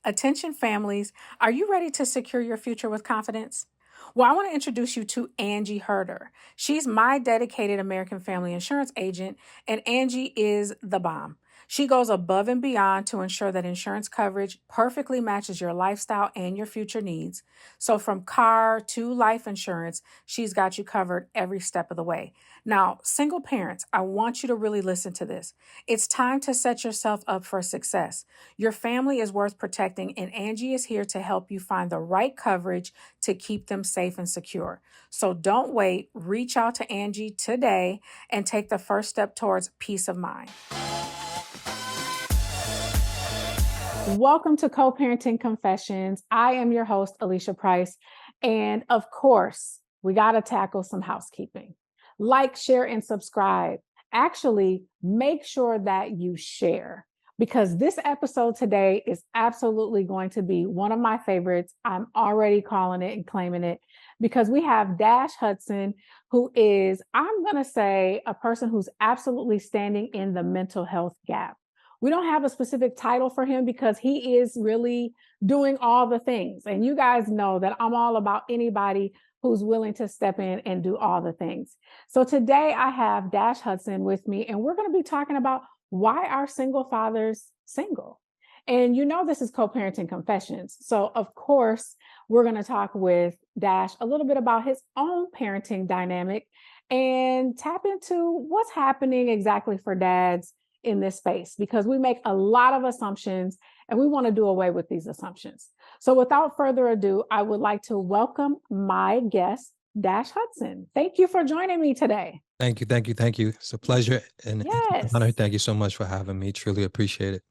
Attention families, are you ready to secure your future with confidence? Well, I want to introduce you to Angie Herder. She's my dedicated American Family Insurance agent, and Angie is the bomb. She goes above and beyond to ensure that insurance coverage perfectly matches your lifestyle and your future needs. So, from car to life insurance, she's got you covered every step of the way. Now, single parents, I want you to really listen to this. It's time to set yourself up for success. Your family is worth protecting, and Angie is here to help you find the right coverage to keep them safe and secure. So don't wait. Reach out to Angie today and take the first step towards peace of mind. Welcome to Co-Parenting Confessions. I am your host, Alicia Price. And of course, we got to tackle some housekeeping. Like, share, and subscribe. Actually, make sure that you share, because this episode today is absolutely going to be one of my favorites. I'm already calling it and claiming it because we have Dash Hudson, who is, I'm going to say, a person who's absolutely standing in the mental health gap. We don't have a specific title for him because he is really doing all the things. And you guys know that I'm all about anybody who's willing to step in and do all the things. So today I have Dash Hudson with me, and we're going to be talking about why are single fathers single? And you know, this is Co-Parenting Confessions. So of course, we're going to talk with Dash a little bit about his own parenting dynamic and tap into what's happening exactly for dads in this space, because we make a lot of assumptions and we want to do away with these assumptions. So without further ado, I would like to welcome my guest, Dash Hudson. Thank you for joining me today. Thank you. It's a pleasure and Yes. an honor. Thank you so much for having me. Truly appreciate it.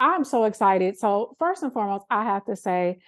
I'm so excited. So first and foremost, I have to say,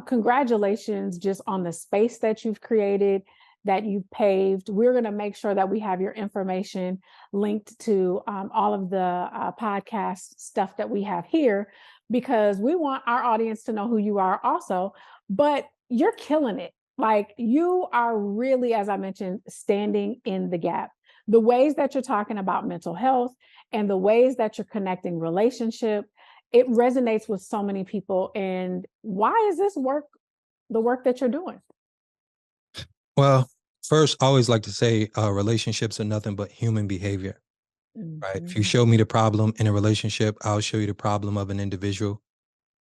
congratulations just on the space that you've created, that you've paved. We're going to make sure that we have your information linked to all of the podcast stuff that we have here, because we want our audience to know who you are also, but you're killing it. Like, you are really, as I mentioned, standing in the gap. The ways that you're talking about mental health and the ways that you're connecting relationship, it resonates with so many people. And why is this work the work that you're doing? Well, first, I always like to say relationships are nothing but human behavior, right? If you show me the problem in a relationship, I'll show you the problem of an individual.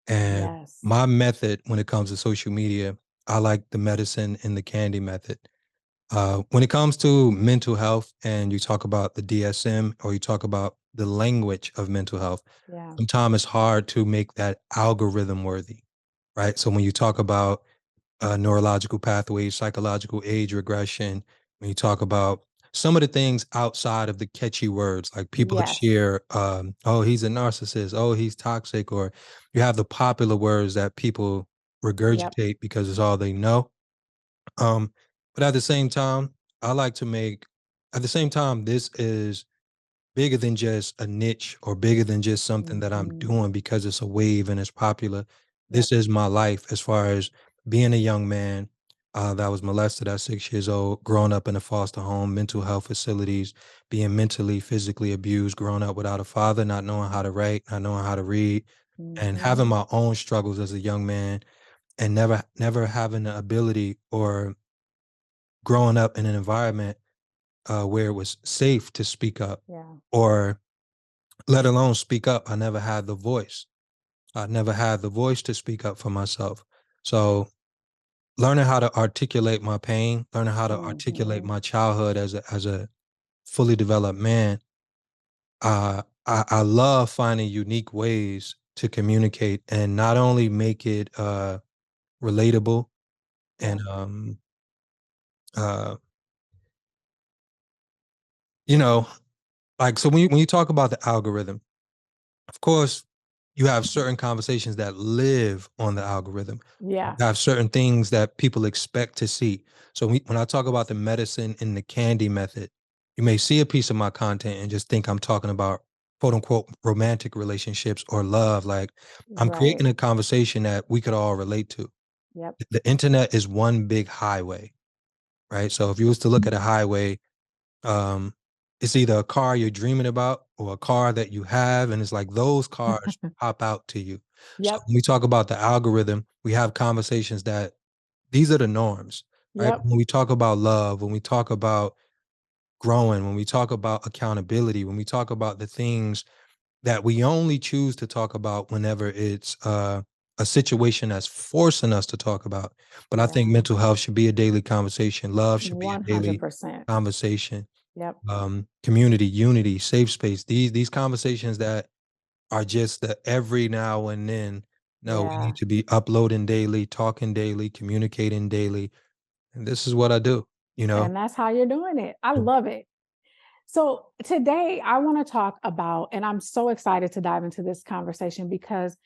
And Yes. my method when it comes to social media, I like the medicine and the candy method. When it comes to mental health and you talk about the DSM or you talk about the language of mental health, Yeah. sometimes it's hard to make that algorithm worthy, right? So when you talk about neurological pathways, psychological age regression, when you talk about some of the things outside of the catchy words, like people that Yes. share, oh, he's a narcissist, oh, he's toxic, or you have the popular words that people regurgitate because it's all they know. But at the same time, I like to make, at the same time, this is bigger than just a niche or bigger than just something that I'm doing because it's a wave and it's popular. This is my life as far as being a young man that was molested at 6 years old, growing up in a foster home, mental health facilities, being mentally, physically abused, growing up without a father, not knowing how to write, not knowing how to read, and having my own struggles as a young man and never having the ability or growing up in an environment where it was safe to speak up or let alone speak up. I never had the voice. I never had the voice to speak up for myself. So learning how to articulate my pain, learning how to articulate my childhood as a fully developed man, I love finding unique ways to communicate and not only make it relatable and uh, you know, like, so when you talk about the algorithm, of course, you have certain conversations that live on the algorithm. Yeah. You have certain things that people expect to see. So when I talk about the medicine and the candy method, you may see a piece of my content and just think I'm talking about quote unquote romantic relationships or love. Like, I'm creating a conversation that we could all relate to. Yep. The internet is one big highway, right? So if you was to look at a highway, um, it's either a car you're dreaming about or a car that you have, and it's like those cars pop out to you. So Yep. when we talk about the algorithm, we have conversations that these are the norms, right? Yep. When we talk about love, when we talk about growing, when we talk about accountability, when we talk about the things that we only choose to talk about whenever it's a situation that's forcing us to talk about. But I think Yeah. mental health should be a daily conversation. Love should be a daily 100%. conversation. Yep. Community, unity, safe space. These conversations that are just the every now and then. No, we Yeah. need to be uploading daily, talking daily, communicating daily. And this is what I do, you know? And that's how you're doing it. I love it. So today I want to talk about, and I'm so excited to dive into this conversation because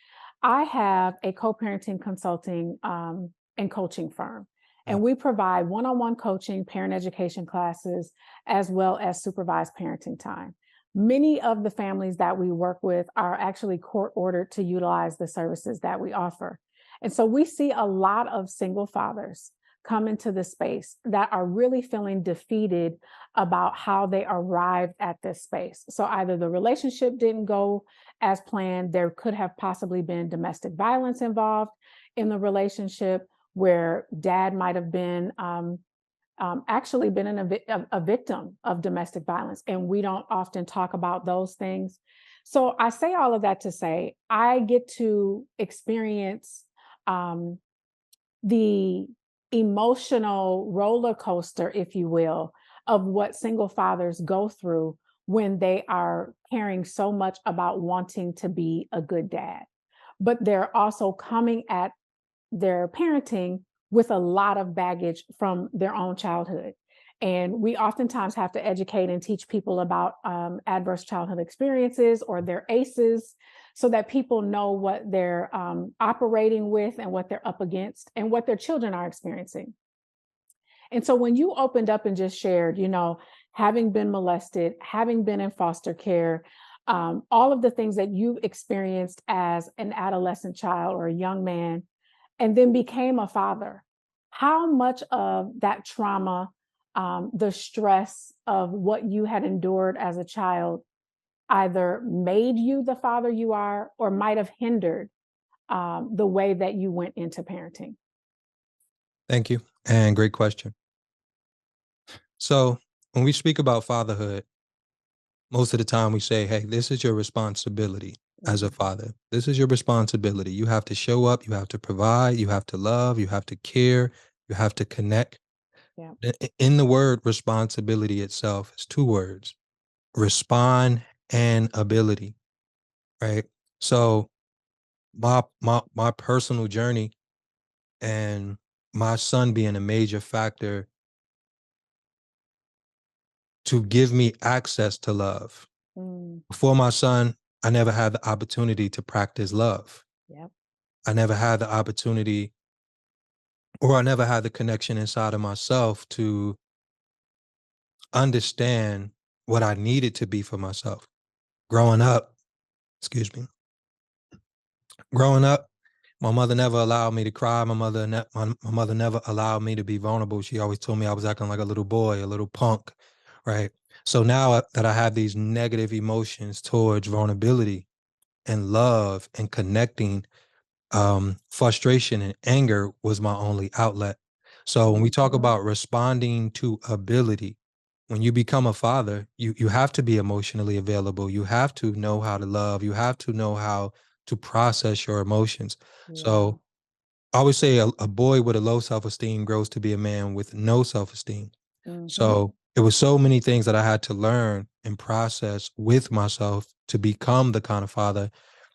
I have a co-parenting consulting and coaching firm, Mm. and we provide one-on-one coaching, parent education classes, as well as supervised parenting time. Many of the families that we work with are actually court ordered to utilize the services that we offer. And so we see a lot of single fathers come into the space that are really feeling defeated about how they arrived at this space. So either the relationship didn't go as planned, there could have possibly been domestic violence involved in the relationship where dad might have been actually been a victim of domestic violence. And we don't often talk about those things. So I say all of that to say I get to experience um, the emotional roller coaster, if you will, of what single fathers go through when they are caring so much about wanting to be a good dad. But they're also coming at their parenting with a lot of baggage from their own childhood. And we oftentimes have to educate and teach people about adverse childhood experiences or their ACEs so that people know what they're operating with and what they're up against and what their children are experiencing. And so when you opened up and just shared, having been molested, having been in foster care, all of the things that you've experienced as an adolescent child or a young man, and then became a father, how much of that trauma, the stress of what you had endured as a child, either made you the father you are or might have hindered the way that you went into parenting? Thank you. And great question. So when we speak about fatherhood, most of the time we say, hey, this is your responsibility as a Mhm. father. This is your responsibility. You have to show up, you have to provide, you have to love, you have to care, you have to connect. Yeah. In the word responsibility itself, it's two words: respond and ability, right? So my personal journey and my son being a major factor to give me access to love. Mm, Before my son, I never had the opportunity to practice love. yep. I never had the opportunity, or I never had the connection inside of myself to understand what I needed to be for myself. Growing up, excuse me, growing up, my mother never allowed me to cry. My mother never allowed me to be vulnerable. She always told me I was acting like a little boy, a little punk, right? So now that I have these negative emotions towards vulnerability and love and connecting, frustration and anger was my only outlet. So when we talk Mhm. about responding to ability, when you become a father, you have to be emotionally available. You have to know how to love. You have to know how to process your emotions. Yeah. So I always say a boy with a low self-esteem grows to be a man with no self-esteem. Hmm. So it was so many things that I had to learn and process with myself to become the kind of father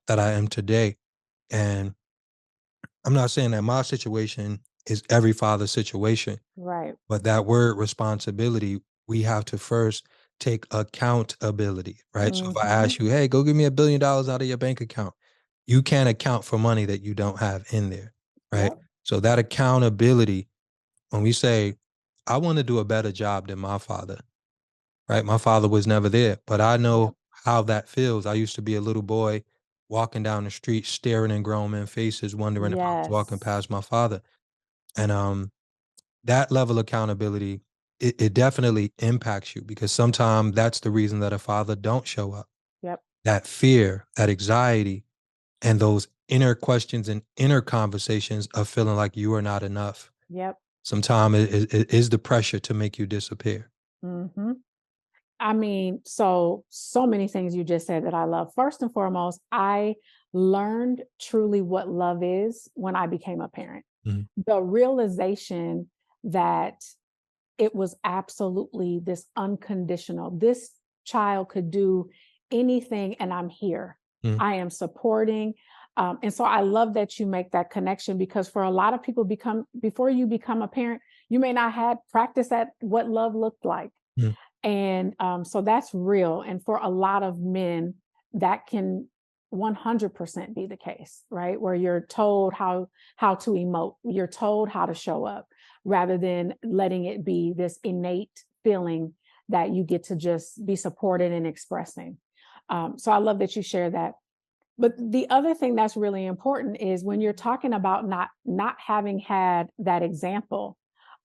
that I am today. And I'm not saying that my situation is every father's situation, Right. but that word responsibility, we have to first take accountability, right? So if I Hmm. ask you, hey, go give me $1 billion out of your bank account, you can't account for money that you don't have in there, right? Yep. So that accountability, when we say, I want to do a better job than my father, right? My father was never there, but I Yep. know how that feels. I used to be a little boy walking down the street, staring in grown men's faces, wondering if I was walking Yes. past my father. And that level of accountability, it definitely impacts you because sometimes that's the reason that a father don't show up. Yep. That fear, that anxiety, and those inner questions and inner conversations of feeling like you are not enough. Yep. Sometimes it is the pressure to make you disappear. Hmm. I mean, so many things you just said that I love. First and foremost, I learned truly what love is when I became a parent. Mhm, The realization that it was absolutely this unconditional. This child could do anything, and I'm here. mhm, I am supporting. And so I love that you make that connection because for a lot of people, before you become a parent, you may not have practiced at what love looked like. mhm. And so that's real. And for a lot of men, that can 100% be the case, right? Where you're told how to emote, you're told how to show up, rather than letting it be this innate feeling that you get to just be supported and expressing. So I love that you share that. But the other thing that's really important is when you're talking about not having had that example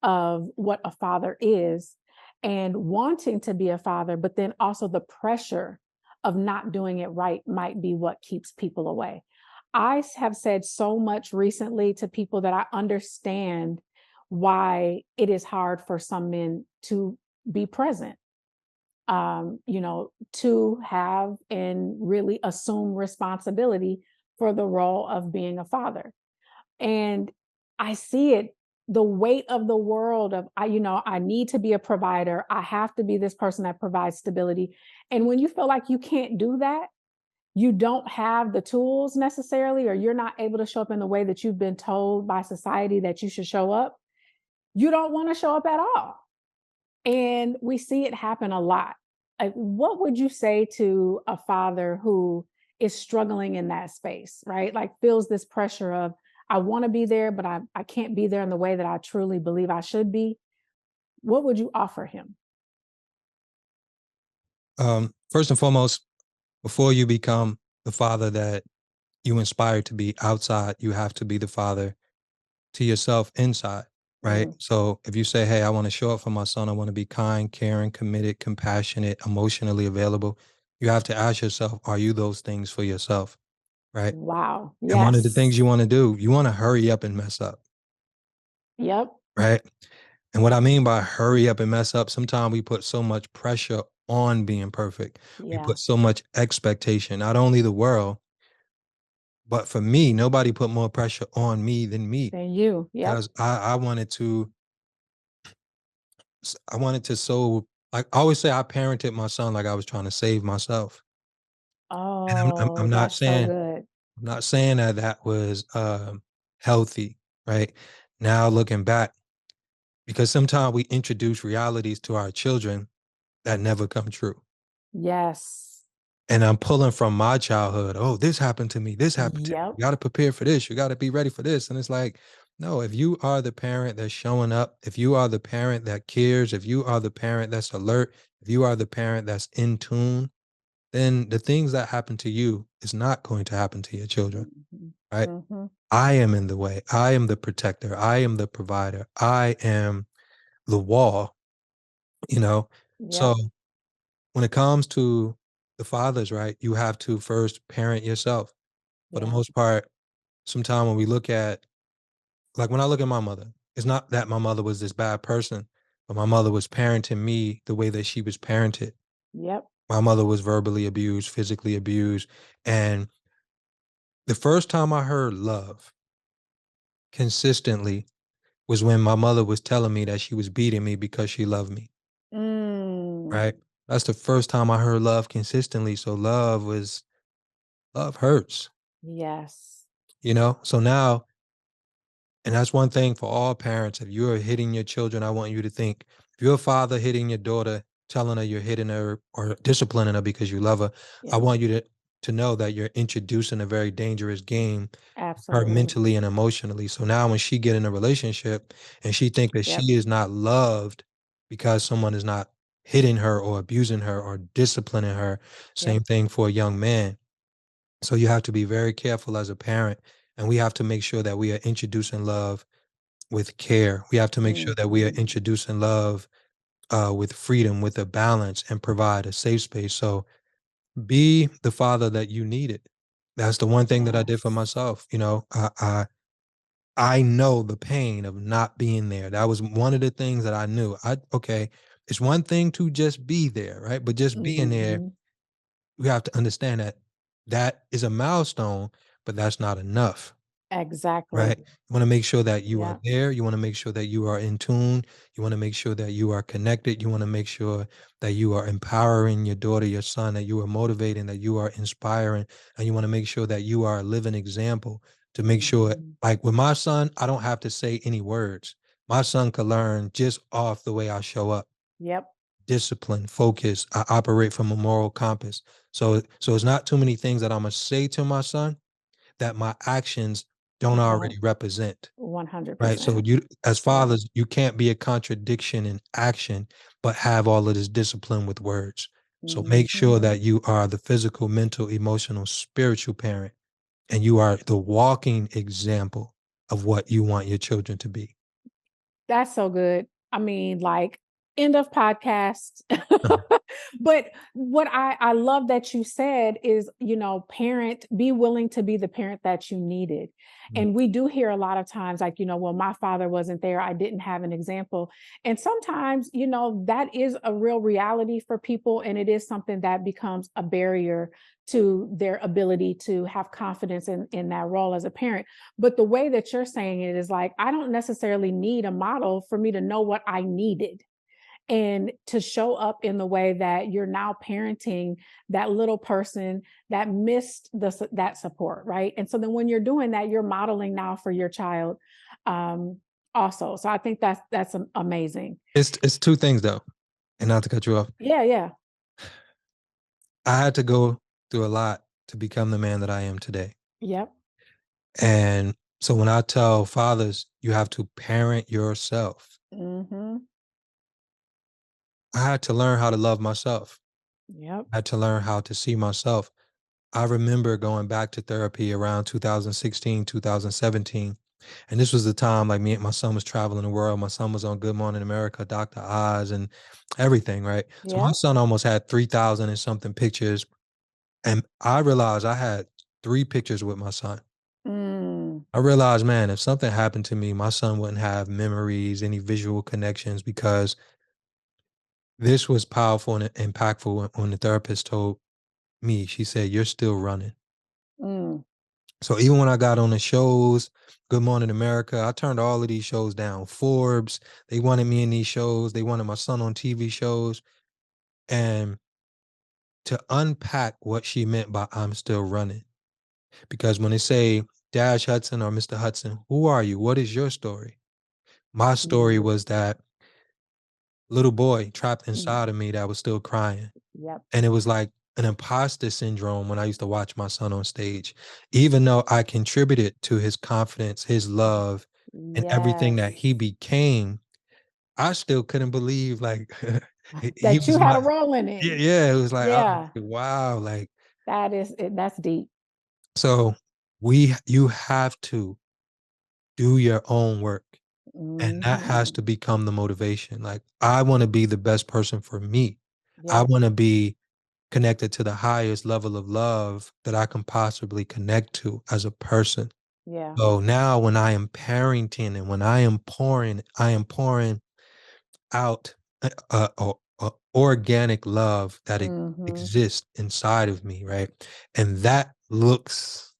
of what a father is and wanting to be a father, but then also the pressure of not doing it right might be what keeps people away. Have said so much recently to people that I understand why it is hard for some men to be present, to have and really assume responsibility for the role of being a father. And I see it, the weight of the world of I need to be a provider. I have to be this person that provides stability. And when you feel like you can't do that, you don't have the tools necessarily, or you're not able to show up in the way that you've been told by society that you should show up, you don't want to show up at all. And we see it happen a lot. Like, what would you say to a father who is struggling in that space, right? Like, feels this pressure of, I want to be there, but I can't be there in the way that I truly believe I should be. What would you offer him? First and foremost, before you become the father that you inspire to be outside, you have to be the father to yourself inside, right? Mm, So if you say, hey, I want to show up for my son, I want to be kind, caring, committed, compassionate, emotionally available, you have to ask yourself, are you those things for yourself, right? wow. And one of the Yes. things you want to do, you want to hurry up and mess up, Yep. right? And what I mean by hurry up and mess up, sometimes we put so much pressure on being perfect. We Yeah. put so much expectation, not only the world, but for me, nobody put more pressure on me than me Then you. Yep. because I wanted to, I wanted to so, like I always say, I parented my son like I was trying to save myself. And Oh, I'm not that's so saying, good. I'm not saying that that was healthy, right? Now looking back, because sometimes we introduce realities to our children that never come true. Yes. And I'm pulling from my childhood. Oh, this happened to me. This happened to me. Yep. You got to prepare for this. You got to be ready for this. And it's like, no, if you are the parent that's showing up, if you are the parent that cares, if you are the parent that's alert, if you are the parent that's in tune, then the things that happen to you is not going to happen to your children, Hmm. right? Hmm. I am in the way. I am the protector. I am the provider. I am the wall, you know? So Yep. when it comes to the fathers, right, you have to first parent yourself. For the Yeah. most part, sometimes when we look at, like when I look at my mother, it's not that my mother was this bad person, but my mother was parenting me the way that she was parented. Yep. My mother was verbally abused, physically abused. And the first time I heard love consistently was when my mother was telling me that she was beating me because she loved me, Mm. right? That's the first time I heard love consistently. So love hurts, Yes. you know? So now, and that's one thing for all parents. If you're hitting your children, I want you to think, if you're a father hitting your daughter, telling her you're hitting her or disciplining her because you love her, I Yeah. want you to know that you're introducing a very dangerous game her Absolutely. mentally and emotionally. So now when she get in a relationship and she think that Yep. she is not loved because someone is not hitting her or abusing her or disciplining her, Yep. same thing for a young man. So you have to be very careful as a parent, and we have to make sure that we are introducing love with care. We have to make sure that we are Mhm. introducing love with freedom, with a balance, and provide a safe space. So be the father that you needed. That's the one thing that I did for Yes. myself. You know, I know the pain of not being there. That was one of the things that I knew. Okay, it's one thing to just be there, right? But just being there, Mhm. we have to understand that that is a milestone, but that's not enough. Right. Exactly. You wanna make sure that you are Yeah. there, you wanna make sure that you are in tune, you wanna make sure that you are connected, you wanna make sure that you are empowering your daughter, your son, that you are motivating, that you are inspiring, and you wanna make sure that you are a living example to make sure Mhm. like, with my son, I don't have to say any words. My son could learn just off the way I show up. Yep. Discipline, focus, I operate from a moral compass. So it's not too many things that Imma say to my son that my actions don't Don't. already represent, right? So 100%. you as Yep. fathers, you can't be a contradiction in action, but have all of this discipline with words. So make sure Mhm. that you are the physical, mental, emotional, spiritual parent, and you are the walking example of what you want your children to be. That's so good. I mean, like, end of podcast. But what I love that you said is, parent, be willing to be the parent that you needed. Mhm. And we do hear a lot of times, like, well, my father wasn't there. I didn't have an example. And sometimes, that is a real reality for people. And it is something that becomes a barrier to their ability to have confidence in that role as a parent. But the way that you're saying it is like, I don't necessarily need a model for me to know what I needed and to show up in the way that you're now parenting that little person that missed that support, right? And so then when you're doing that, you're modeling now for your child, um, also. So I think that's amazing. It's 2 things though, and not to cut you off. Yeah, yeah. I had to go through a lot to become the man that I am today. Yep. And so when I tell fathers, you have to parent yourself, Mm-hmm. I had to learn how to love myself. Yep. I had to learn how to see myself. I remember going back to therapy around 2016, 2017. And this was the time like me and my son was traveling the world. My son was on Good Morning America, Dr. Oz, and everything, right? So my Yep. son almost had 3,000 and something pictures. And I realized I had 3 pictures with my son. Mm, I realized, man, if something happened to me, my son wouldn't have memories, any visual connections, because this was powerful and impactful when the therapist told me, she said, "You're still running." mm, So even when I got on the shows, Good Morning America, I turned all of these shows down. Forbes, they wanted me in these shows. They wanted my son on TV shows. And to unpack what she meant by I'm still running. Because when they say Dash Hudson or Mr. Hudson, who are you? What is your story? My story mm, was that little boy trapped mm. inside of me that was still crying. Yep. And it was like an imposter syndrome when I used to watch my son on stage. Even though I contributed to his confidence, his love, and everything that Yes. he became, I still couldn't believe like he That you was had my a role in it. yeah, yeah. It was like, I was Yeah. like, wow, like That is it. That's deep. so you have to do your own work. And that has Mhm. to become the motivation. Like, I want to be the best person for me. I Yep. want to be connected to the highest level of love that I can possibly connect to as a person. Yeah. So now when I am parenting and when I am pouring out organic love that Mhm. exists inside of me, right? And that looks,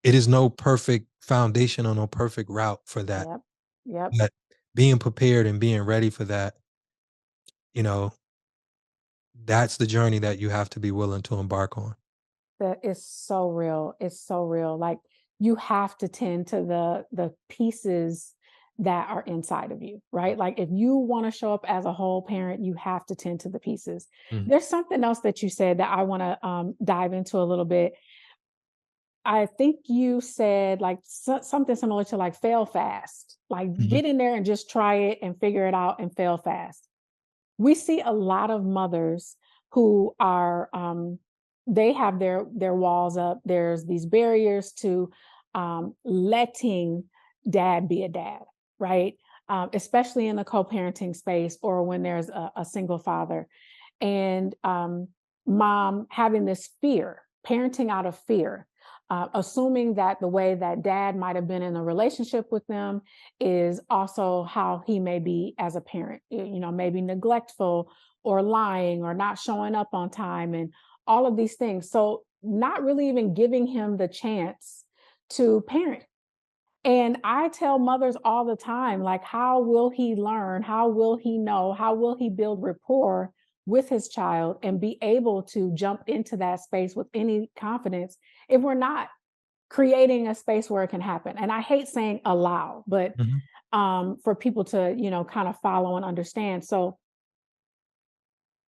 it is no perfect foundation or no perfect route for that. Yep. Yep. But being prepared and being ready for that, you know, that's the journey that you have to be willing to embark on. That is so real. It's so real. Like, you have to tend to the pieces that are inside of you, right? Like, if you want to show up as a whole parent, you have to tend to the pieces. Mhm, There's something else that you said that I want to dive into a little bit. I think you said like something similar to like fail fast, like mhm, get in there and just try it and figure it out and fail fast. We see a lot of mothers who are they have their walls up. There's these barriers to letting dad be a dad, right? Especially in the co-parenting space or when there's a single father and mom having this fear, parenting out of fear. assuming that the way that dad might have been in a relationship with them is also how he may be as a parent, maybe neglectful or lying or not showing up on time and all of these things. So, not really even giving him the chance to parent. And I tell mothers all the time, like, how will he learn? How will he know? How will he build rapport with his child and be able to jump into that space with any confidence if we're not creating a space where it can happen? And I hate saying allow, but Mhm. for people to, kind of follow and understand. So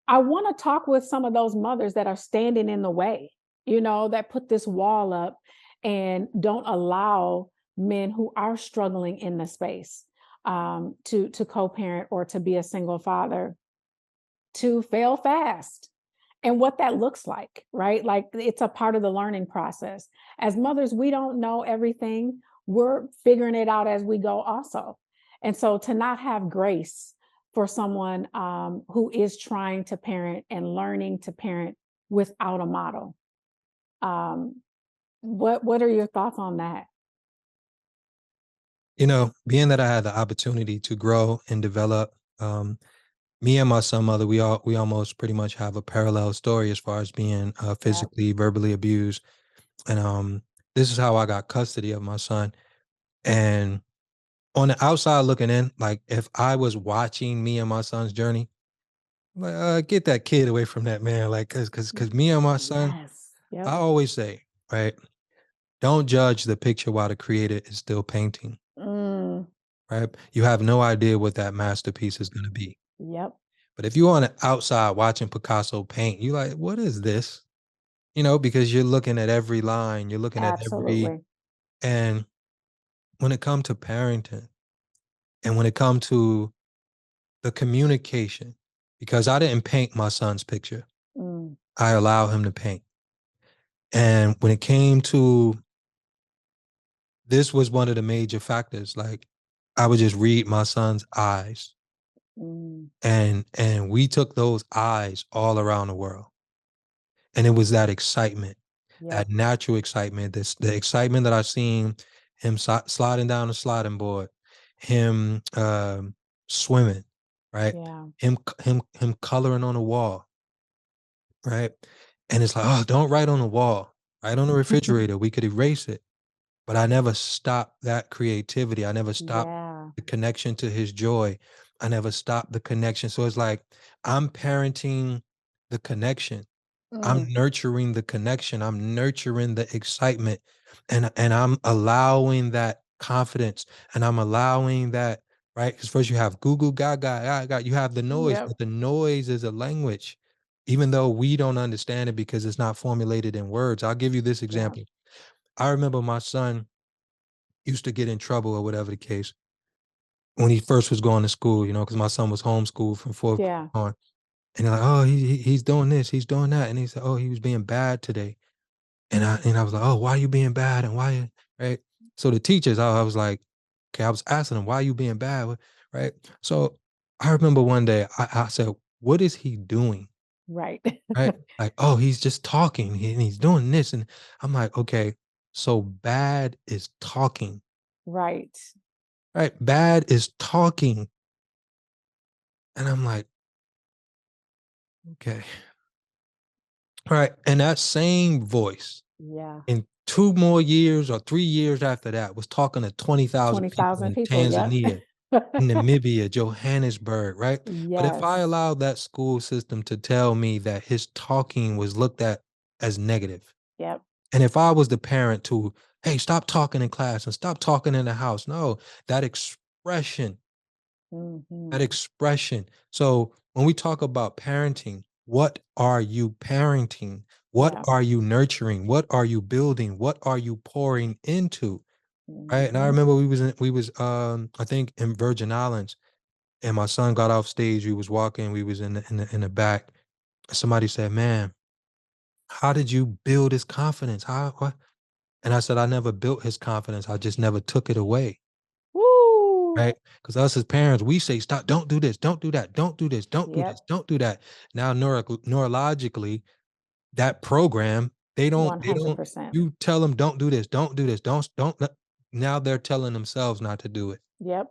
I want to talk with some of those mothers that are standing in the way, that put this wall up and don't allow men who are struggling in the space to co-parent or to be a single father to fail fast and what that looks like, right? Like it's a part of the learning process. As mothers, we don't know everything. We're figuring it out as we go, also. And so to not have grace for someone who is trying to parent and learning to parent without a model. What are your thoughts on that? Being that I had the opportunity to grow and develop, me and my son mother, we almost pretty much have a parallel story as far as being Yeah. physically, verbally abused. And this is how I got custody of my son. And on the outside looking in, like if I was watching me and my son's journey, like get that kid away from that man. Like cause me and my son, Yes. I Yep. always say, right, don't judge the picture while the creator is still painting. Mm, Right? You have no idea what that masterpiece is going to be. yep. But if you're on the outside watching Picasso paint, you're like, what is this? Because you're looking at every line, you're looking at every, Absolutely. and when it comes to parenting and when it comes to the communication, because I didn't paint my son's picture, Mm, I allow him to paint. And when it came to this was one of the major factors, like I would just read my son's eyes. mm, And we took those eyes all around the world. And it was that excitement, yep. that natural excitement, the excitement that I seen him sliding down the sliding board, him swimming, right? Yeah. Him coloring on the wall, right? And it's like, oh, don't write on the wall, write on the refrigerator. We could erase it. But I never stopped that creativity. I never stopped Yeah. the connection to his joy. I never stopped the connection. So it's like I'm parenting the connection. I'm Mm, nurturing the connection. I'm nurturing the excitement. And I'm allowing that confidence. And I'm allowing that, right? Because first you have Google Gaga, Gaga, you have the noise, yep. but the noise is a language, even though we don't understand it because it's not formulated in words. I'll give you this Yeah. example. I remember my son used to get in trouble or whatever the case when he first was going to school, because my son was homeschooled from fourth grade Yeah. on. And they're like, oh, he's doing this, he's doing that. And he said, oh, he was being bad today. And I was like, oh, why are you being bad? And why, right? So the teachers, I was like, okay, I was asking them, why are you being bad? Right. So I remember one day I said, what is he doing? Right. Right. Like, oh, he's just talking and he's doing this. And I'm like, okay, so bad is talking. Right. Right? Bad is talking. And I'm like, okay. All right. And that same voice Yeah. in 2 more years or 3 years after that was talking to 20,000 people 20,000 in people. Yep. Tanzania, in Namibia, Johannesburg, right? But if I Yes. allowed that school system to tell me that his talking was looked at as negative, Yep. and if I was the parent to, hey, stop talking in class and stop talking in the house, no, that expression that Hmm. expression. So when we talk about parenting, what are you parenting? What Yeah. are you nurturing? What are you building? What are you pouring into? Right. And I Hmm. remember we was I think in Virgin Islands, and my son got off stage. We was walking, we was in the back. Somebody said, man, how did you build his confidence? How what? And I said, I never built his confidence. I just never took it away. Woo. Right? Because us as parents, we say, stop, don't do this, don't do that, don't do this, don't do this, Yep. don't do that. Now, neurologically, that program They don't, 100%. you tell them, don't do this, don't do this, don't now they're telling themselves not to do it. Yep.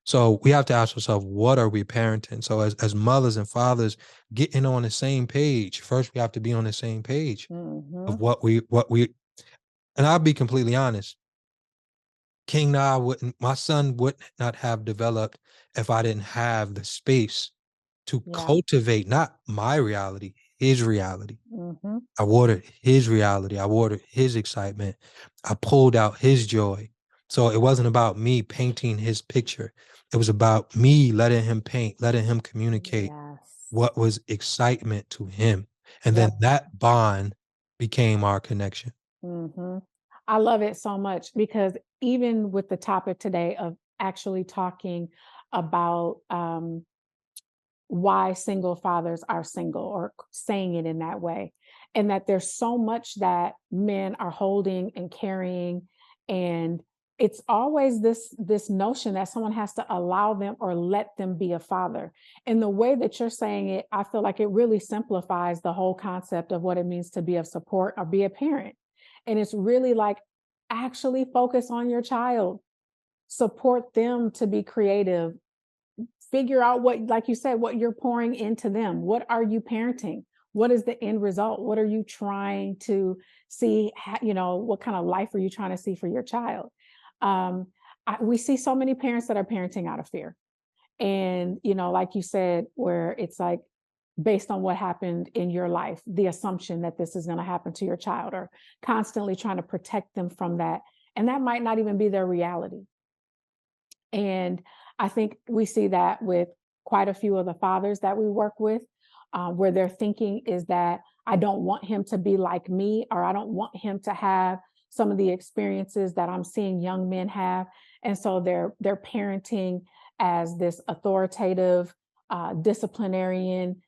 So we have to ask ourselves, what are we parenting? So as mothers and fathers, getting on the same page. First, we have to be on the same page of Mhm. what we and I'll be completely honest. KingNahh wouldn't, my son would not have developed if I didn't have the space to Yeah. cultivate not my reality, his reality. Mhm. I watered his reality. I watered his excitement. I pulled out his joy. So it wasn't about me painting his picture. It was about me letting him paint, letting him communicate Yes. what was excitement to him. And then Yep. that bond became our connection. I love it so much because even with the topic today of actually talking about why single fathers are single or saying it in that way, and that there's so much that men are holding and carrying, and it's always this notion that someone has to allow them or let them be a father. And the way that you're saying it, I feel like it really simplifies the whole concept of what it means to be of support or be a parent. And it's really like, actually focus on your child, support them to be creative, figure out what, like you said, what you're pouring into them. What are you parenting? What is the end result? What are you trying to see? What kind of life are you trying to see for your child? um, we see so many parents that are parenting out of fear, and like you said, where it's like, based on what happened in your life, the assumption that this is going to happen to your child, or constantly trying to protect them from that, and that might not even be their reality. And I think we see that with quite a few of the fathers that we work with, where their thinking is that I don't want him to be like me, or I don't want him to have some of the experiences that I'm seeing young men have. And so they're parenting as this authoritative, disciplinarian.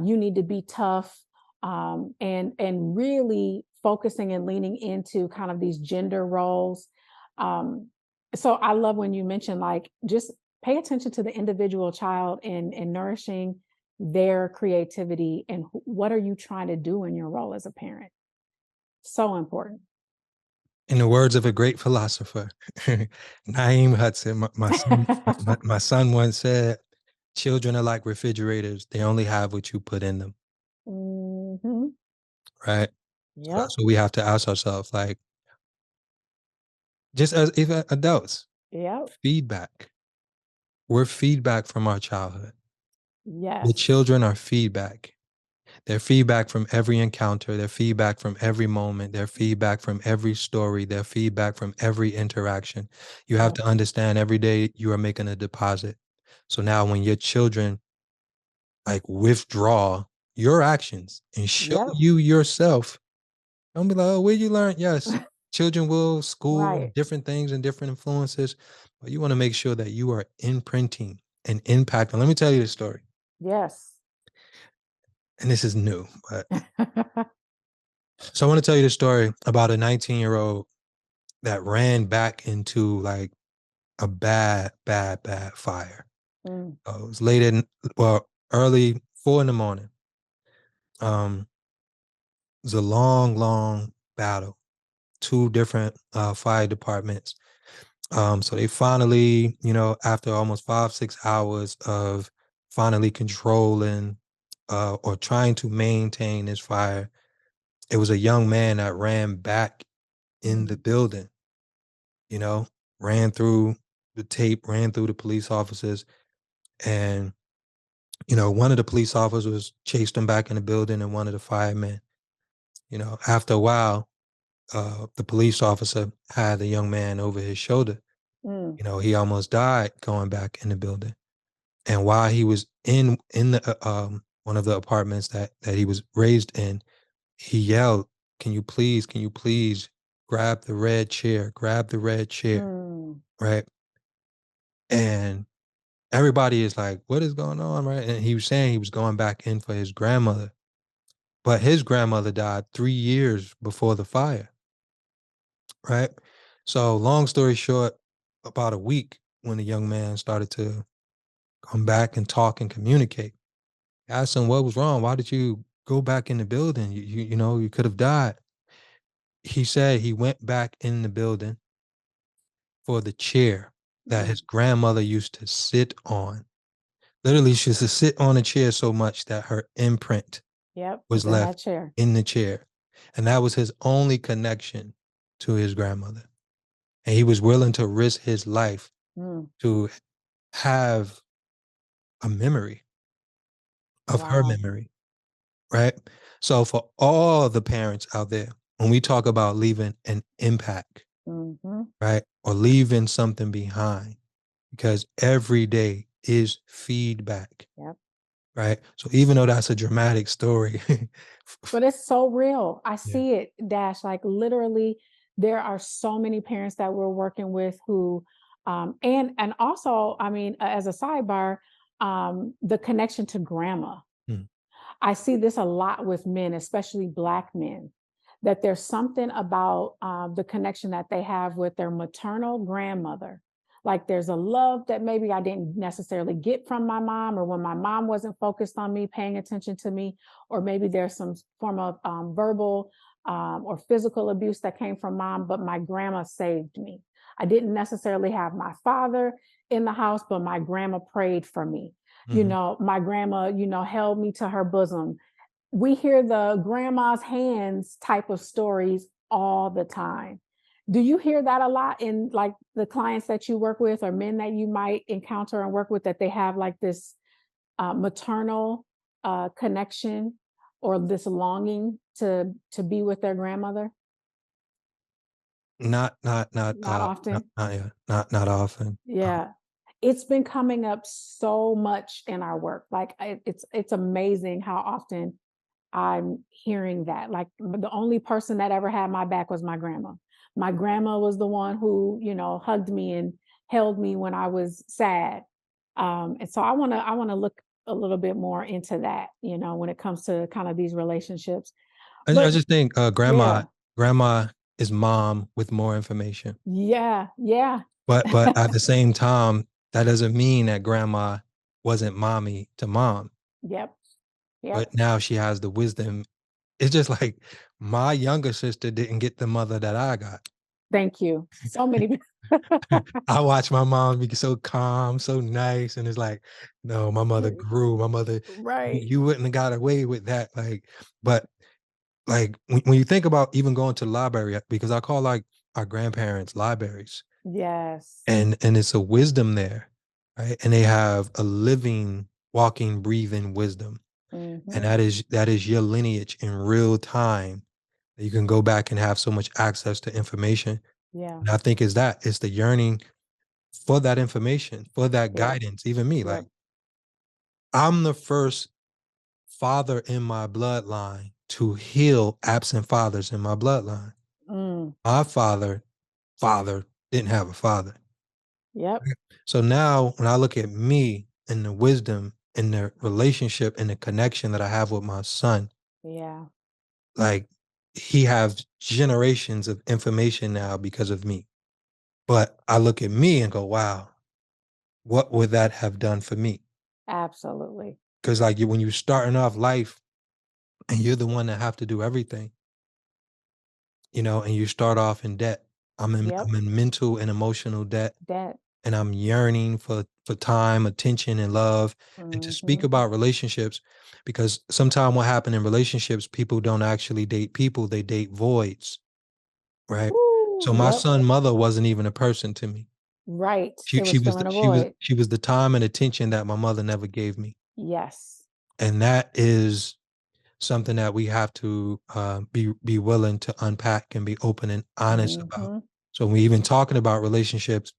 You need to be tough, and really focusing and leaning into kind of these gender roles. Um, so I love when you mention, like, just pay attention to the individual child, and nourishing their creativity, and what are you trying to do in your role as a parent. So important. In the words of a great philosopher, Nyeeam Hudson, my son once said, children are like refrigerators. They only have what you put in them. Hmm. Right. So Yep. that's what we have to ask ourselves. Like, just as even adults, Yep. feedback. We're feedback from our childhood. The Yes. children are feedback. Their feedback from every encounter, their feedback from every moment, their feedback from every story, their feedback from every interaction. You have Yep. to understand every day you are making a deposit. So now when your children like withdraw your actions and show Yep. you yourself, don't be like, oh, where you learn? Yes, children will, school, Right. different things and different influences, but you want to make sure that you are imprinting and impacting. Let me tell you the story. Yes. And this is new, but so I want to tell you the story about a 19-year-old that ran back into like a bad, bad, bad fire. Mm, It was late in, well, early 4 in the morning. Um, it was a long, long battle. Two different fire departments. So they finally, after almost 5, 6 hours of finally controlling or trying to maintain this fire, it was a young man that ran back in the mm, building, you know, ran through the tape, ran through the police officers. And, one of the police officers chased him back in the building, and one of the firemen, after a while, the police officer had the young man over his shoulder. mm, He almost died going back in the building. And while he was in the one of the apartments that he was raised in, he yelled, can you please grab the red chair, mm, right?" And everybody is like, "What is going on?" Right? And he was saying he was going back in for his grandmother, but his grandmother died 3 years before the fire, right? So long story short, about a week when the young man started to come back and talk and communicate, I asked him what was wrong. Why did you go back in the building? You could have died. he said he went back in the building for the chair that Mm, his grandmother used to sit on. Literally, she used to sit on a chair so much that her imprint yep, was was in left that chair. in the chair. And that was his only connection to his grandmother. And he was willing to risk his life Mm, to have a memory of her wow. memory, right? So for all the parents out there, when we talk about leaving an impact, Hmm. right? Or leaving something behind, because every day is feedback, Yep. right? So even though that's a dramatic story, But it's so real. I yeah. see it, Dash. Like literally, there are so many parents that we're working with who, and also, I mean, as a sidebar, the connection to grandma. Mm, I see this a lot with men, especially Black men, that there's something about the connection that they have with their maternal grandmother. Like there's a love that maybe I didn't necessarily get from my mom, or when my mom wasn't focused on me, paying attention to me, or maybe there's some form of verbal or physical abuse that came from mom, but my grandma saved me. I didn't necessarily have my father in the house, but my grandma prayed for me. mhm. My grandma, held me to her bosom. We hear the grandma's hands type of stories all the time. Do you hear that a lot in like the clients that you work with, or men that you might encounter and work with, that they have like this maternal connection, or this longing to be with their grandmother? Not often. Yeah, not often. Yeah. It's been coming up so much in our work. Like it's amazing how often I'm hearing that. Like the only person that ever had my back was my grandma. My grandma was the one who, hugged me and held me when I was sad. And so I want to look a little bit more into that, when it comes to kind of these relationships. I But just think yeah, grandma is mom with more information. yeah, yeah. But at the same time, that doesn't mean that grandma wasn't mommy to mom. Yep, But yep. now she has the wisdom. It's just like my younger sister didn't get the mother that I got. Thank you. So many. I watch my mom be so calm, so nice, and it's like, no, my mother grew. My mother, Right. you wouldn't have got away with that. But like when you think about even going to the library, because I call like our grandparents libraries, Yes. and it's a wisdom there, right? And they have a living, walking, breathing wisdom, and Hmm. that is your lineage in real time. You can go back and have so much access to information. Yeah. And I think is that it's the yearning for that information, for that Yep. guidance. Even me, Yep. like I'm the first father in my bloodline to heal absent fathers in my bloodline. Mm. My father didn't have a father. Yep. Right? So now when I look at me and the wisdom and the relationship and the connection that I have with my son, Yeah. like he has generations of information now because of me. But I look at me and go, wow, what would that have done for me? Absolutely. Because like when you're starting off life and you're the one that have to do everything, and you start off in debt. Yep. I'm in mental and emotional debt, That. and I'm yearning for time, attention, and love, and to speak Hmm. about relationships, because sometimes what happened in relationships, people don't actually date people; they date voids, right? Ooh, So my yep. son mother wasn't even a person to me. Right. She It she was was the, filling a she was void. she was the time and attention that my mother never gave me, Yes. and that is something that we have to be willing to unpack and be open and honest about. Hmm. So when we even talking about relationships,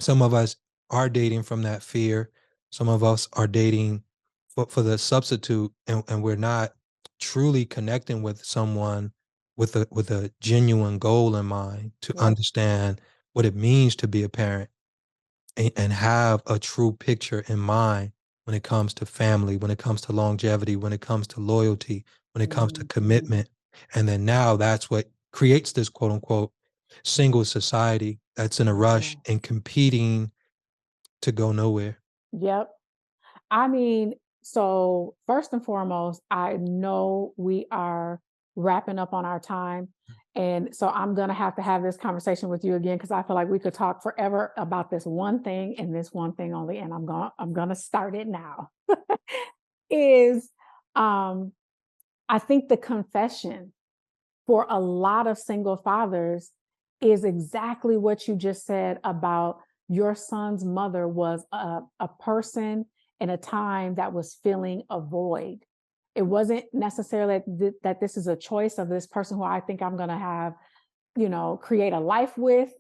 some of us are dating from that fear. Some of us are dating for the substitute, and we're not truly connecting with someone with a genuine goal in mind to Yep. understand what it means to be a parent, and have a true picture in mind when it comes to family, when it comes to longevity, when it comes to loyalty, when it comes to Hmm. commitment. And then now that's what creates this quote unquote single society that's in a rush Yeah. and competing to go nowhere. Yep. I mean, so first and foremost, I know we are wrapping up on our time. And so I'm going to have this conversation with you again because I feel like we could talk forever about this one thing and this one thing only. And I'm going to start it now. Is um, I think the confession for a lot of single fathers is exactly what you just said about your son's mother was a person in a time that was filling a void. It wasn't necessarily that this is a choice of this person who I think I'm going to have, create a life with.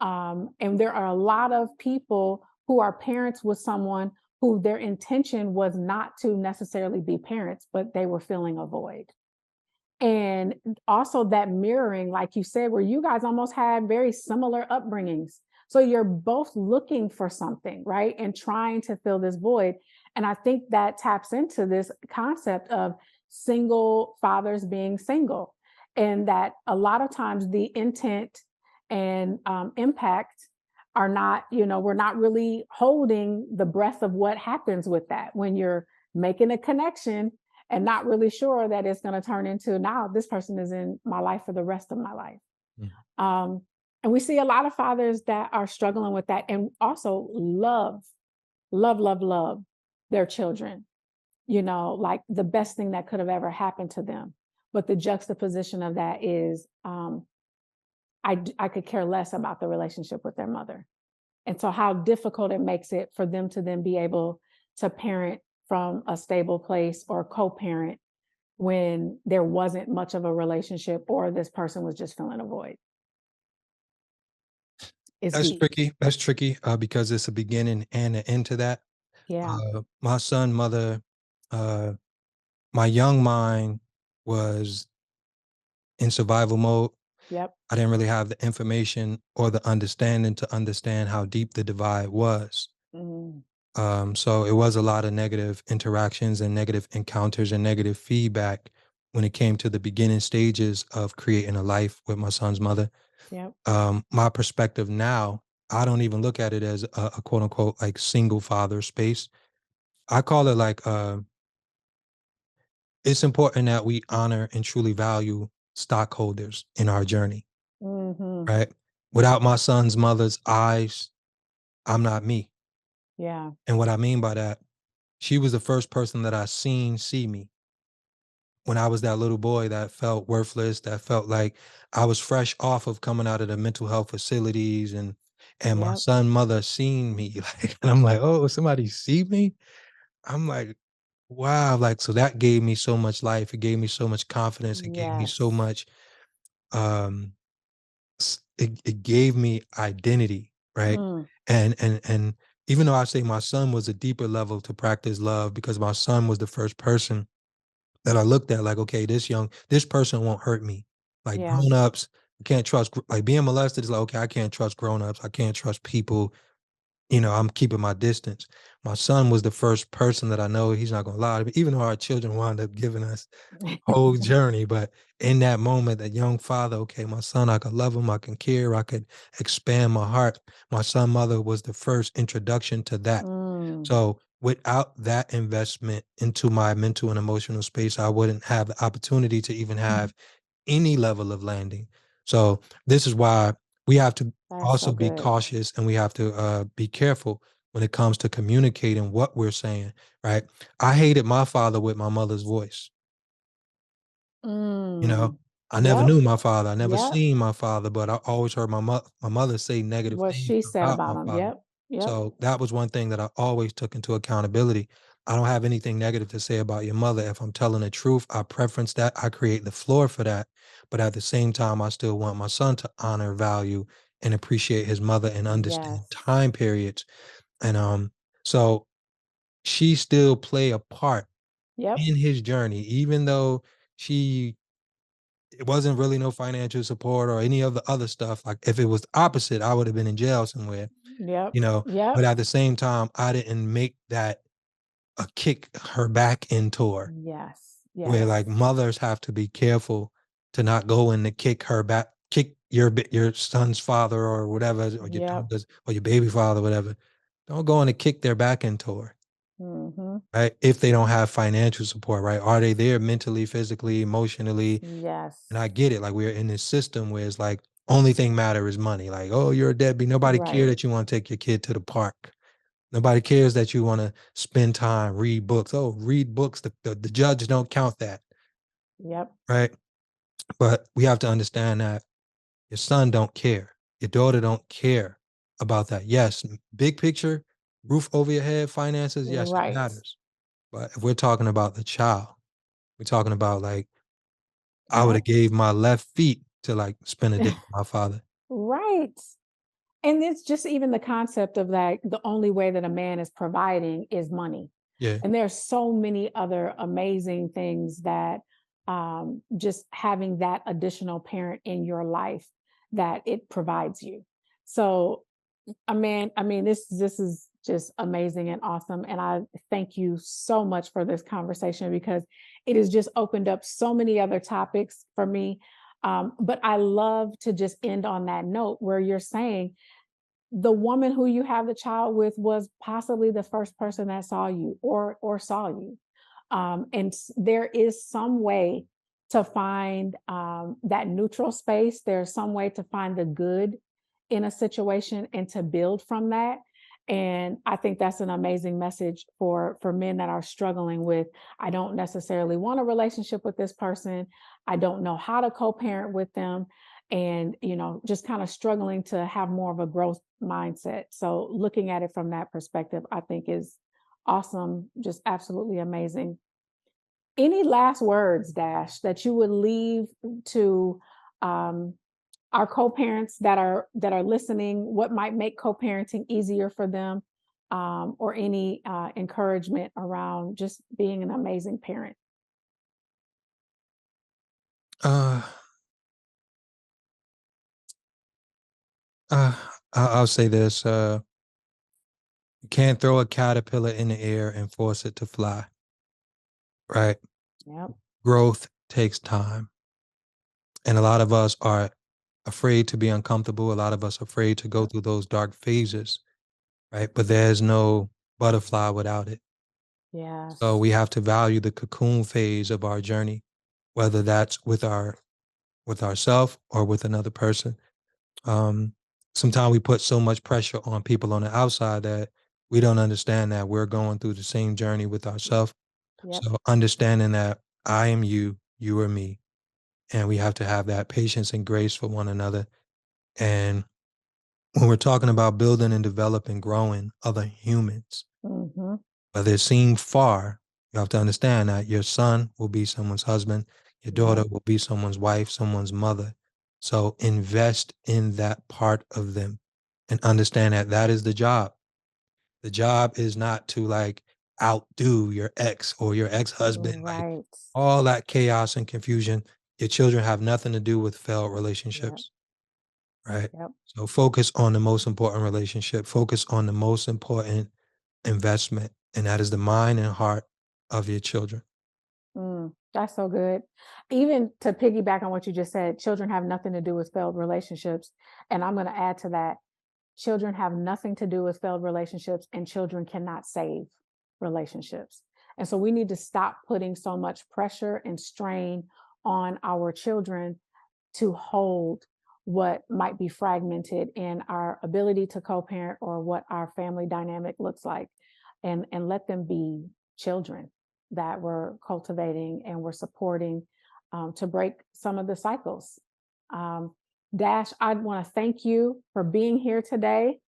And there are a lot of people who are parents with someone who their intention was not to necessarily be parents, but they were filling a void. And also that mirroring, like you said, where you guys almost had very similar upbringings. So you're both looking for something, right? And trying to fill this void. And I think that taps into this concept of single fathers being single. And that a lot of times the intent and impact are not, we're not really holding the breadth of what happens with that when you're making a connection and not really sure that it's going to turn into now this person is in my life for the rest of my life. Mhm. And we see a lot of fathers that are struggling with that and also love their children, like the best thing that could have ever happened to them. But the juxtaposition of that is I could care less about the relationship with their mother. And so how difficult it makes it for them to then be able to parent from a stable place or co-parent when there wasn't much of a relationship or this person was just filling a void. It's That's deep. tricky. That's tricky because it's a beginning and an end to that. Yeah. My son, mother, uh, my young mind was in survival mode. Yep. I didn't really have the information or the understanding to understand how deep the divide was. Mm, So it was a lot of negative interactions and negative encounters and negative feedback when it came to the beginning stages of creating a life with my son's mother. yep. My perspective now, I don't even look at it as a quote unquote like single father space. I call it like it's important that we honor and truly value stockholders in our journey, Hmm. right? Without my son's mother's eyes, I'm not me. Yeah. And what I mean by that, she was the first person that I seen see me when I was that little boy that felt worthless, that felt like I was fresh off of coming out of the mental health facilities and my Yep. son mother seen me like and I'm like, "Oh, somebody see me?" I'm like, "Wow." Like so that gave me so much life. It gave me so much confidence. It gave me so Yes. much um it gave me identity, right? Mm, And even though I say my son was a deeper level to practice love because my son was the first person that I looked at like, okay, this person won't hurt me. Like yeah. grown-ups, I can't trust like being molested is like, okay, I can't trust grown-ups. I can't trust people. I'm keeping my distance. My son was the first person that I know, he's not gonna lie to me, even though our children wound up giving us whole journey. But in that moment, that young father, okay, my son, I could love him, I can care, I could expand my heart. My son mother was the first introduction to that. Mm, So without that investment into my mental and emotional space, I wouldn't have the opportunity to even have any level of landing. So this is why we have to that's so also be good. cautious and we have to be careful when it comes to communicating what we're saying, right? I hated my father with my mother's voice. You know, Mm, I never yep. knew my father. I never Yep. seen my father, but I always heard my mother say negative What things she said about my about him. father. Yep. Yep. So that was one thing that I always took into accountability. I don't have anything negative to say about your mother. If I'm telling the truth, I preference that. I create the floor for that. But at the same time, I still want my son to honor, value, and appreciate his mother and understand Yes. time periods. And so she still play a part Yep. in his journey, even though she it wasn't really no financial support or any of the other stuff. Like if it was the opposite, I would have been in jail somewhere, Yep. you know. But Yep. at the same time, I didn't make that a kick her back in tour Yes. where Yes. like mothers have to be careful to not go in to kick her back, kick your son's father or whatever, or your Yep. daughter's or your baby father, whatever. Don't go in to kick their back in tour. Hmm. right? If they don't have financial support, right? Are they there mentally, physically, emotionally? And Yes. I get it. Like we're in this system where it's like only thing matter is money. Like, oh, you're a deadbeat. Nobody care Right. that you want to take your kid to the park. Nobody cares that you want to spend time, read books. Oh, read books. The judge don't count that, Yep. right? But we have to understand that your son don't care. Your daughter don't care about that. Yes, big picture, roof over your head, finances, yes, it Right. matters. But if we're talking about the child, we're talking about like I would have Yep. gave my left feet to like spend a day with my father. Right. And it's just even the concept of that the only way that a man is providing is money. Yeah. And there's so many other amazing things that just having that additional parent in your life that it provides you. So I mean, this is just amazing and awesome. And I thank you so much for this conversation because it has just opened up so many other topics for me. But I love to just end on that note where you're saying the woman who you have the child with was possibly the first person that saw you or saw you. There is some way to find that neutral space. There's some way to find the good in a situation and to build from that. And I think that's an amazing message for men that are struggling with, I don't necessarily want a relationship with this person. I don't know how to co-parent with them. And, just kind of struggling to have more of a growth mindset. So looking at it from that perspective, I think is awesome, just absolutely amazing. Any last words, Dash, that you would leave to um, our co-parents that are listening? What might make co-parenting easier for them, or any encouragement around just being an amazing parent? Uh, uh I'll say this. You can't throw a caterpillar in the air and force it to fly, right? Yep. Growth takes time. And a lot of us are afraid to be uncomfortable. A lot of us are afraid to go Yep. through those dark phases, right? But there's no butterfly without it. So Yes. we have to value the cocoon phase of our journey, whether that's with ourselves or with another person. Um, Sometimes we put so much pressure on people on the outside that we don't understand that we're going through the same journey with ourselves. Yep. So understanding that I am you, you are me, and we have to have that patience and grace for one another. And when we're talking about building and developing, growing other humans, Hmm. whether they seem far, you have to understand that your son will be someone's husband, your daughter Yep. will be someone's wife, someone's mother. So invest in that part of them and understand that that is the job. The job is not to like outdo your ex or your ex-husband, like Right. all that chaos and confusion. Your children have nothing to do with failed Yep. relationships, right? Yep. So focus on the most important relationship, focus on the most important investment, and that is the mind and heart of your children. That's so good. Even to piggyback on what you just said, children have nothing to do with failed relationships. And I'm going to add to that, children have nothing to do with failed relationships, and children cannot save relationships. And so we need to stop putting so much pressure and strain on our children to hold what might be fragmented in our ability to co-parent or what our family dynamic looks like, and let them be children that we're cultivating and we're supporting, to break some of the cycles. um, Dash, I want to thank you for being here today.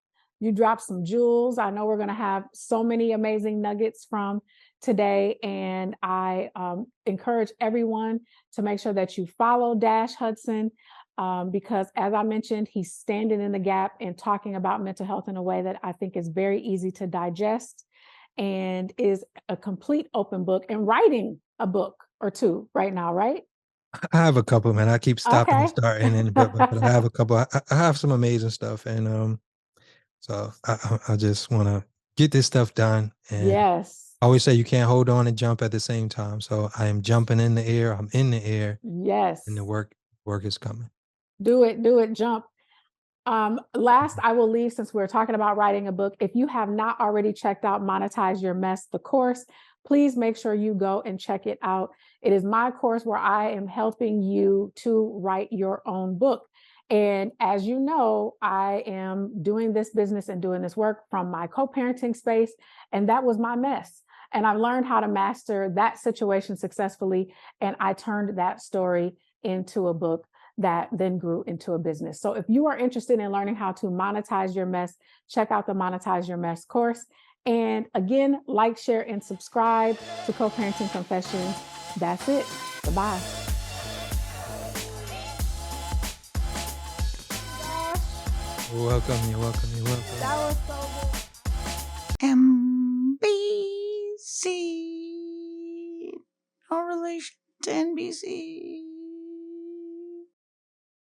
You dropped some jewels. I know we're going to have so many amazing nuggets from today, and I encourage everyone to make sure that you follow Dash Hudson, because, as I mentioned, he's standing in the gap and talking about mental health in a way that I think is very easy to digest and is a complete open book, and writing a book or two right now, right? I have a couple, man. I keep stopping and Okay. starting, and but I have a couple. I have some amazing stuff, and so I just want to get this stuff done. And Yes. I always say you can't hold on and jump at the same time. So I am jumping in the air. I'm in the air, and the Yes. work is coming. Do it. Do it. Jump. Last, I will leave since we're talking about writing a book. If you have not already checked out Monetize Your Mess, the course, please make sure you go and check it out. It is my course where I am helping you to write your own book. And as you know, I am doing this business and doing this work from my co parenting space. And that was my mess. And I've learned how to master that situation successfully. And I turned that story into a book that then grew into a business. So if you are interested in learning how to monetize your mess, check out the Monetize Your Mess course. And again, like, share, and subscribe to Co-Parenting Confessions. That's it. Bye-bye. You're welcome. You're welcome. You're welcome. That was so good. MBC. No relation to NBC.